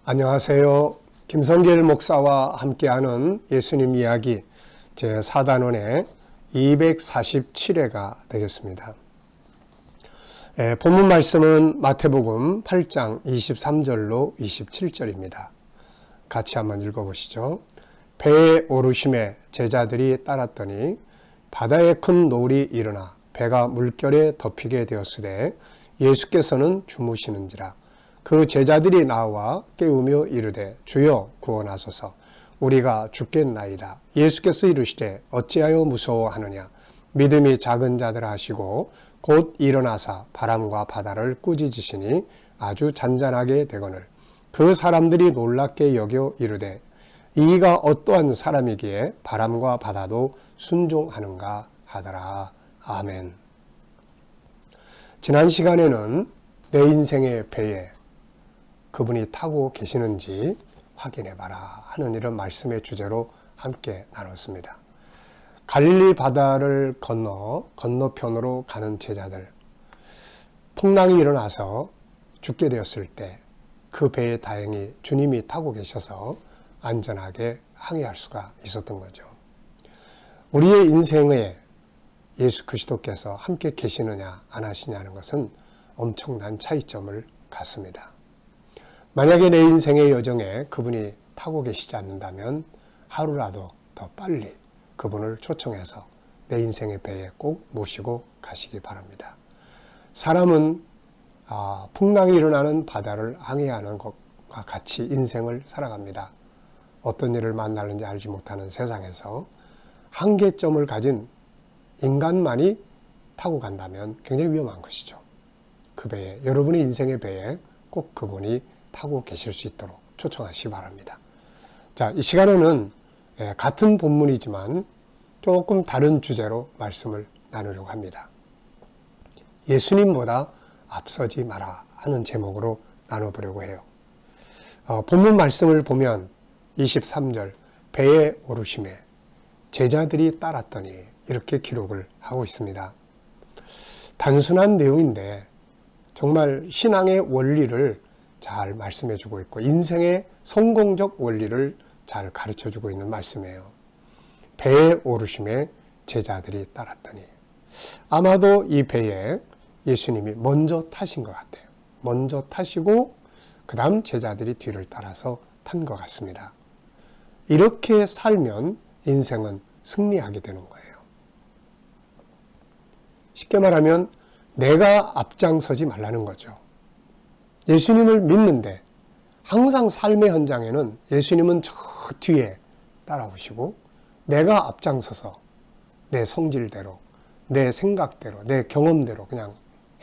안녕하세요. 김성길 목사와 함께하는 예수님 이야기 제4단원의 247회가 되겠습니다. 본문 말씀은 마태복음 8장 23절로 27절입니다. 같이 한번 읽어보시죠. 배에 오르심에 제자들이 따랐더니 바다에 큰 노을이 일어나 배가 물결에 덮이게 되었으되 예수께서는 주무시는지라. 그 제자들이 나와 깨우며 이르되 주여 구원하소서 우리가 죽겠나이다. 예수께서 이르시되 어찌하여 무서워하느냐. 믿음이 작은 자들 하시고 곧 일어나사 바람과 바다를 꾸짖으시니 아주 잔잔하게 되거늘 그 사람들이 놀랍게 여겨 이르되 이가 어떠한 사람이기에 바람과 바다도 순종하는가 하더라. 아멘. 지난 시간에는 내 인생의 배에 그분이 타고 계시는지 확인해봐라 하는 이런 말씀의 주제로 함께 나눴습니다. 갈릴리 바다를 건너편으로 가는 제자들, 풍랑이 일어나서 죽게 되었을 때 그 배에 다행히 주님이 타고 계셔서 안전하게 항해할 수가 있었던 거죠. 우리의 인생에 예수 그리스도께서 함께 계시느냐 안 하시냐는 것은 엄청난 차이점을 갖습니다. 만약에 내 인생의 여정에 그분이 타고 계시지 않는다면 하루라도 더 빨리 그분을 초청해서 내 인생의 배에 꼭 모시고 가시기 바랍니다. 사람은 풍랑이 일어나는 바다를 항해하는 것과 같이 인생을 살아갑니다. 어떤 일을 만나는지 알지 못하는 세상에서 한계점을 가진 인간만이 타고 간다면 굉장히 위험한 것이죠. 그 배에, 여러분의 인생의 배에 꼭 그분이 타고 계실 수 있도록 초청하시기 바랍니다. 자, 이 시간에는 같은 본문이지만 조금 다른 주제로 말씀을 나누려고 합니다. 예수님보다 앞서지 마라 하는 제목으로 나눠보려고 해요. 본문 말씀을 보면 23절 배에 오르심에 제자들이 따랐더니 이렇게 기록을 하고 있습니다. 단순한 내용인데 정말 신앙의 원리를 잘 말씀해주고 있고 인생의 성공적 원리를 잘 가르쳐주고 있는 말씀이에요. 배에 오르심에 제자들이 따랐더니 아마도 이 배에 예수님이 먼저 타신 것 같아요. 먼저 타시고 그 다음 제자들이 뒤를 따라서 탄 것 같습니다. 이렇게 살면 인생은 승리하게 되는 거예요. 쉽게 말하면 내가 앞장서지 말라는 거죠. 예수님을 믿는데 항상 삶의 현장에는 예수님은 저 뒤에 따라오시고 내가 앞장서서 내 성질대로, 내 생각대로, 내 경험대로 그냥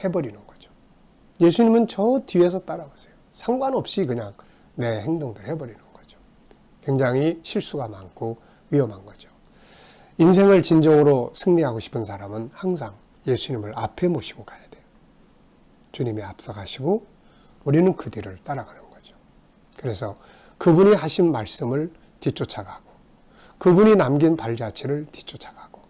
해버리는 거죠. 예수님은 저 뒤에서 따라오세요. 상관없이 그냥 내 행동대로 해버리는 거죠. 굉장히 실수가 많고 위험한 거죠. 인생을 진정으로 승리하고 싶은 사람은 항상 예수님을 앞에 모시고 가야 돼요. 주님이 앞서가시고 우리는 그 뒤를 따라가는 거죠. 그래서 그분이 하신 말씀을 뒤쫓아가고 그분이 남긴 발자취를 뒤쫓아가고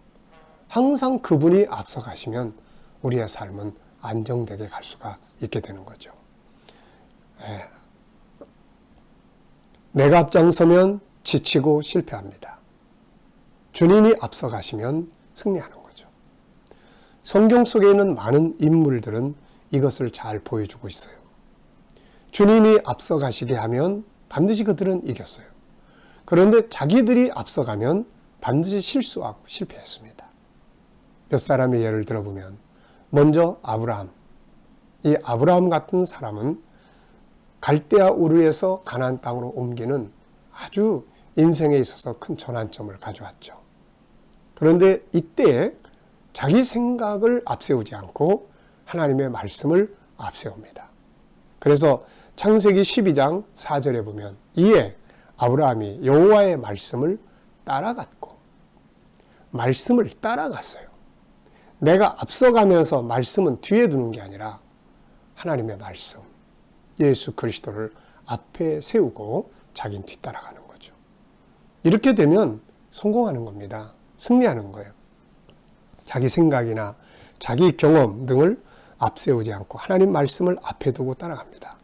항상 그분이 앞서가시면 우리의 삶은 안정되게 갈 수가 있게 되는 거죠. 내가 앞장서면 지치고 실패합니다. 주님이 앞서가시면 승리하는 거죠. 성경 속에 있는 많은 인물들은 이것을 잘 보여주고 있어요. 주님이 앞서가시게 하면 반드시 그들은 이겼어요. 그런데 자기들이 앞서가면 반드시 실수하고 실패했습니다. 몇 사람의 예를 들어보면 먼저 아브라함. 이 아브라함 같은 사람은 갈대아 우르에서 가나안 땅으로 옮기는 아주 인생에 있어서 큰 전환점을 가져왔죠. 그런데 이때 자기 생각을 앞세우지 않고 하나님의 말씀을 앞세웁니다. 그래서 창세기 12장 4절에 보면 이에 아브라함이 여호와의 말씀을 따라갔고 말씀을 따라갔어요. 내가 앞서가면서 말씀은 뒤에 두는 게 아니라 하나님의 말씀, 예수 그리스도를 앞에 세우고 자기는 뒤따라가는 거죠. 이렇게 되면 성공하는 겁니다. 승리하는 거예요. 자기 생각이나 자기 경험 등을 앞세우지 않고 하나님 말씀을 앞에 두고 따라갑니다.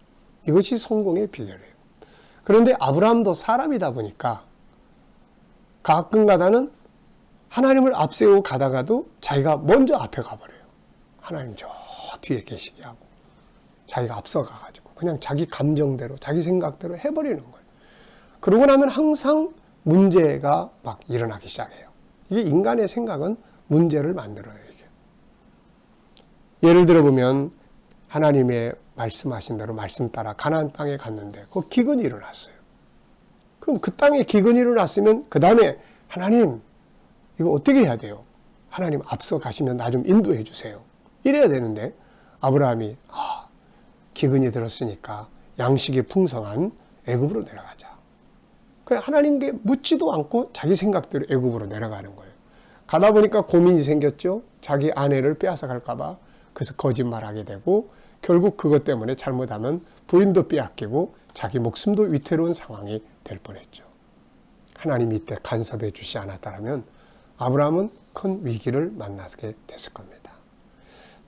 이것이 성공의 비결이에요. 그런데 아브라함도 사람이다 보니까 가끔가다는 하나님을 앞세우고 가다가도 자기가 먼저 앞에 가버려요. 하나님 저 뒤에 계시게 하고 자기가 앞서 가가지고 그냥 자기 감정대로 자기 생각대로 해버리는 거예요. 그러고 나면 항상 문제가 막 일어나기 시작해요. 이게 인간의 생각은 문제를 만들어요. 이게. 예를 들어 보면 하나님의 말씀하신 대로 말씀 따라 가나안 땅에 갔는데 그 기근이 일어났어요. 그럼 그 땅에 기근이 일어났으면 그 다음에 하나님 이거 어떻게 해야 돼요? 하나님 앞서 가시면 나 좀 인도해 주세요. 이래야 되는데 아브라함이 기근이 들었으니까 양식이 풍성한 애굽으로 내려가자. 그냥 하나님께 묻지도 않고 자기 생각대로 애굽으로 내려가는 거예요. 가다 보니까 고민이 생겼죠. 자기 아내를 빼앗아 갈까 봐. 그래서 거짓말하게 되고 결국 그것 때문에 잘못하면 부인도 빼앗기고 자기 목숨도 위태로운 상황이 될 뻔했죠. 하나님이 이때 간섭해 주지 않았다면 아브라함은 큰 위기를 만나게 됐을 겁니다.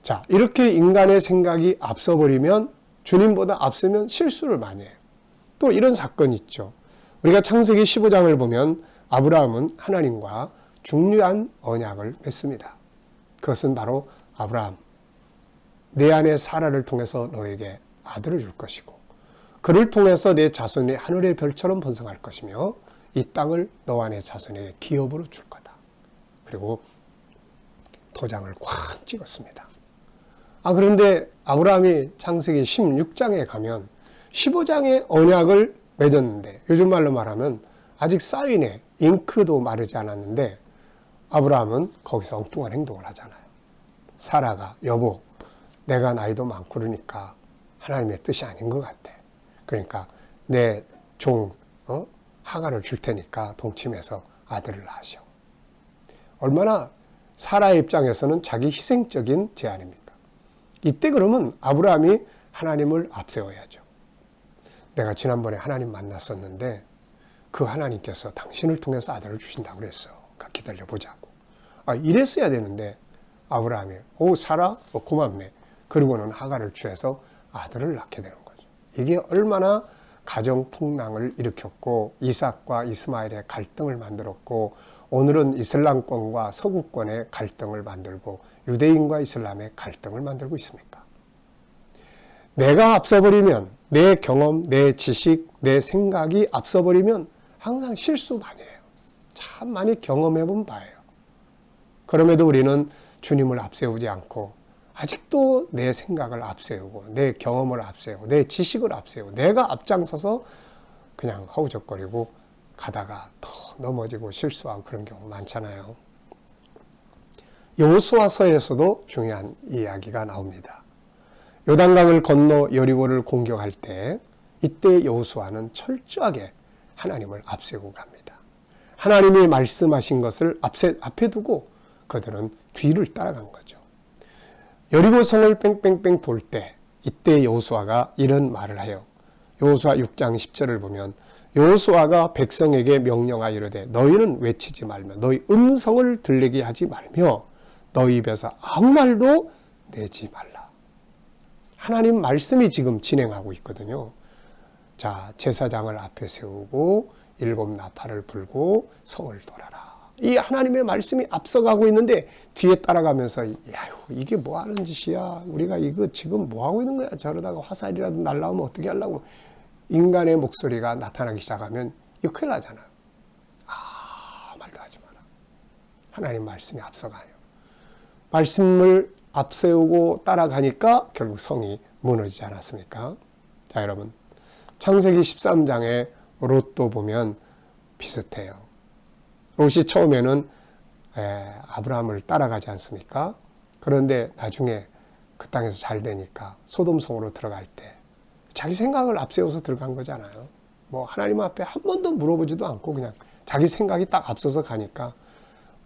자, 이렇게 인간의 생각이 앞서버리면 주님보다 앞서면 실수를 많이 해요. 또 이런 사건이 있죠. 우리가 창세기 15장을 보면 아브라함은 하나님과 중요한 언약을 맺습니다. 그것은 바로 아브라함, 내 아내 사라를 통해서 너에게 아들을 줄 것이고 그를 통해서 내 자손이 하늘의 별처럼 번성할 것이며 이 땅을 너와 내 자손에게 기업으로 줄 거다. 그리고 도장을 꽉 찍었습니다. 그런데 아브라함이 창세기 16장에 가면 15장의 언약을 맺었는데 요즘 말로 말하면 아직 사인에 잉크도 마르지 않았는데 아브라함은 거기서 엉뚱한 행동을 하잖아요. 사라가 여보 내가 나이도 많고 그러니까 하나님의 뜻이 아닌 것 같아. 그러니까 내 종 하가를 줄 테니까 동침해서 아들을 낳으시오. 얼마나 사라의 입장에서는 자기 희생적인 제안입니까? 이때 그러면 아브라함이 하나님을 앞세워야죠. 내가 지난번에 하나님 만났었는데 그 하나님께서 당신을 통해서 아들을 주신다고 그랬어. 기다려보자고. 이랬어야 되는데 아브라함이 사라? 고맙네. 그리고는 하가를 취해서 아들을 낳게 되는 거죠. 이게 얼마나 가정 풍랑을 일으켰고 이삭과 이스마엘의 갈등을 만들었고 오늘은 이슬람권과 서구권의 갈등을 만들고 유대인과 이슬람의 갈등을 만들고 있습니까? 내가 앞서버리면 내 경험, 내 지식, 내 생각이 앞서버리면 항상 실수 많이 해요. 참 많이 경험해 본 바예요. 그럼에도 우리는 주님을 앞세우지 않고 아직도 내 생각을 앞세우고 내 경험을 앞세우고 내 지식을 앞세우고 내가 앞장서서 그냥 허우적거리고 가다가 더 넘어지고 실수하고 그런 경우 많잖아요. 여호수아서에서도 중요한 이야기가 나옵니다. 요단강을 건너 여리고를 공격할 때 이때 여호수아는 철저하게 하나님을 앞세우고 갑니다. 하나님이 말씀하신 것을 앞에 두고 그들은 뒤를 따라간 거죠. 여리고성을 뺑뺑뺑 돌 때 이때 여호수아가 이런 말을 해요. 여호수아 6장 10절을 보면 여호수아가 백성에게 명령하여 이르되 너희는 외치지 말며 너희 음성을 들리게 하지 말며 너희 입에서 아무 말도 내지 말라. 하나님 말씀이 지금 진행하고 있거든요. 자, 제사장을 앞에 세우고 7 나팔을 불고 성을 돌아라. 이 하나님의 말씀이 앞서가고 있는데 뒤에 따라가면서 야유 이게 뭐 하는 짓이야. 우리가 이거 지금 뭐 하고 있는 거야. 저러다가 화살이라도 날라오면 어떻게 하려고. 인간의 목소리가 나타나기 시작하면 이거 큰일 나잖아요. 말도 하지 마라. 하나님 말씀이 앞서가요. 말씀을 앞세우고 따라가니까 결국 성이 무너지지 않았습니까? 자, 여러분 창세기 13장에 롯도 보면 비슷해요. 롯이 처음에는 아브라함을 따라가지 않습니까? 그런데 나중에 그 땅에서 잘 되니까 소돔성으로 들어갈 때 자기 생각을 앞세워서 들어간 거잖아요. 뭐 하나님 앞에 한 번도 물어보지도 않고 그냥 자기 생각이 딱 앞서서 가니까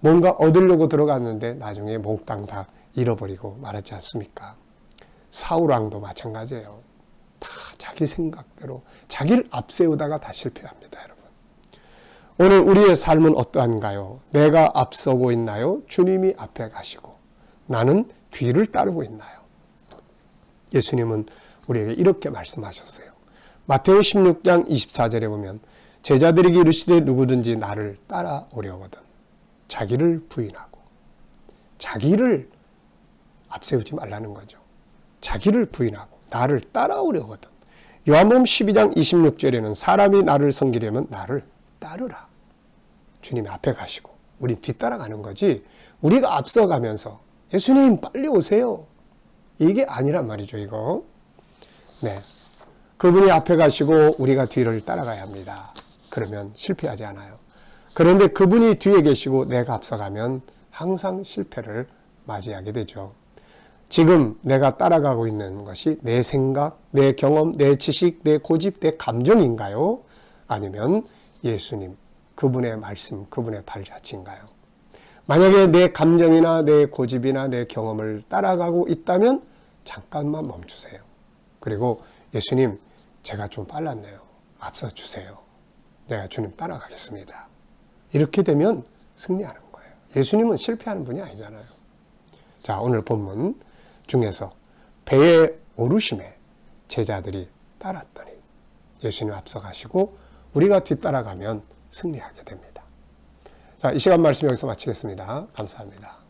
뭔가 얻으려고 들어갔는데 나중에 몽땅 다 잃어버리고 말았지 않습니까? 사울왕도 마찬가지예요. 다 자기 생각대로 자기를 앞세우다가 다 실패합니다, 여러분. 오늘 우리의 삶은 어떠한가요? 내가 앞서고 있나요? 주님이 앞에 가시고 나는 뒤를 따르고 있나요? 예수님은 우리에게 이렇게 말씀하셨어요. 마테오 16장 24절에 보면 제자들에게 이르시되 누구든지 나를 따라오려거든 자기를 부인하고, 자기를 앞세우지 말라는 거죠. 자기를 부인하고 나를 따라오려거든. 요한복음 12장 26절에는 사람이 나를 섬기려면 나를 따르라. 주님이 앞에 가시고 우리 뒤따라가는 거지, 우리가 앞서가면서 예수님 빨리 오세요, 이게 아니란 말이죠. 이거. 네, 그분이 앞에 가시고 우리가 뒤를 따라가야 합니다. 그러면 실패하지 않아요. 그런데 그분이 뒤에 계시고 내가 앞서가면 항상 실패를 맞이하게 되죠. 지금 내가 따라가고 있는 것이 내 생각, 내 경험, 내 지식, 내 고집, 내 감정인가요? 아니면 예수님, 그분의 말씀, 그분의 발자취인가요? 만약에 내 감정이나 내 고집이나 내 경험을 따라가고 있다면 잠깐만 멈추세요. 그리고 예수님, 제가 좀 빨랐네요. 앞서 주세요. 내가 주님 따라가겠습니다. 이렇게 되면 승리하는 거예요. 예수님은 실패하는 분이 아니잖아요. 자, 오늘 본문 중에서 배에 오르심에 제자들이 따랐더니 예수님 앞서가시고 우리가 뒤따라가면 승리하게 됩니다. 자, 이 시간 말씀 여기서 마치겠습니다. 감사합니다.